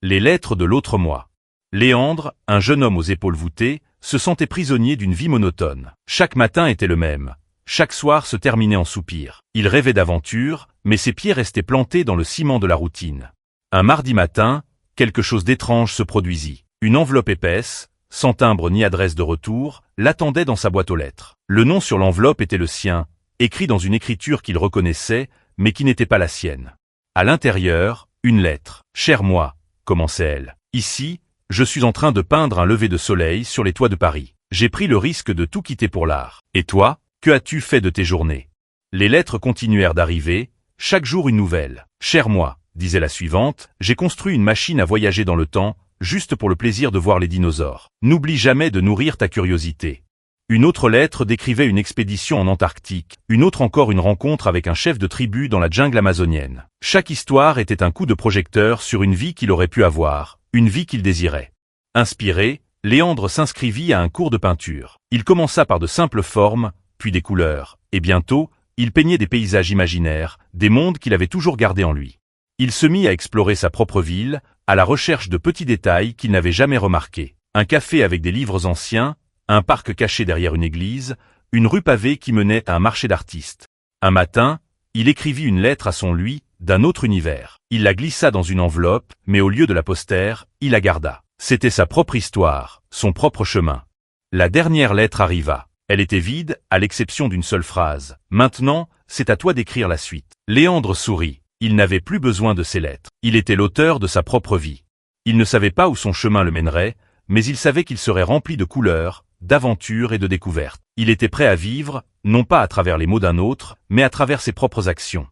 Les lettres de l'autre moi. Léandre, un jeune homme aux épaules voûtées, se sentait prisonnier d'une vie monotone. Chaque matin était le même. Chaque soir se terminait en soupirs. Il rêvait d'aventure, mais ses pieds restaient plantés dans le ciment de la routine. Un mardi matin, quelque chose d'étrange se produisit. Une enveloppe épaisse, sans timbre ni adresse de retour, l'attendait dans sa boîte aux lettres. Le nom sur l'enveloppe était le sien, écrit dans une écriture qu'il reconnaissait, mais qui n'était pas la sienne. À l'intérieur, une lettre. « Cher moi », commençait-elle. « Ici, je suis en train de peindre un lever de soleil sur les toits de Paris. J'ai pris le risque de tout quitter pour l'art. Et toi, que as-tu fait de tes journées ?» Les lettres continuèrent d'arriver, chaque jour une nouvelle. « Cher moi », disait la suivante, « j'ai construit une machine à voyager dans le temps, juste pour le plaisir de voir les dinosaures. N'oublie jamais de nourrir ta curiosité. » Une autre lettre décrivait une expédition en Antarctique, une autre encore une rencontre avec un chef de tribu dans la jungle amazonienne. Chaque histoire était un coup de projecteur sur une vie qu'il aurait pu avoir, une vie qu'il désirait. Inspiré, Léandre s'inscrivit à un cours de peinture. Il commença par de simples formes, puis des couleurs, et bientôt, il peignait des paysages imaginaires, des mondes qu'il avait toujours gardés en lui. Il se mit à explorer sa propre ville, à la recherche de petits détails qu'il n'avait jamais remarqués. Un café avec des livres anciens, un parc caché derrière une église, une rue pavée qui menait à un marché d'artistes. Un matin, il écrivit une lettre à son lui d'un autre univers. Il la glissa dans une enveloppe, mais au lieu de la poster, il la garda. C'était sa propre histoire, son propre chemin. La dernière lettre arriva. Elle était vide, à l'exception d'une seule phrase. « Maintenant, c'est à toi d'écrire la suite. » Léandre sourit. Il n'avait plus besoin de ces lettres. Il était l'auteur de sa propre vie. Il ne savait pas où son chemin le mènerait, mais il savait qu'il serait rempli de couleurs, d'aventures et de découvertes. Il était prêt à vivre, non pas à travers les mots d'un autre, mais à travers ses propres actions.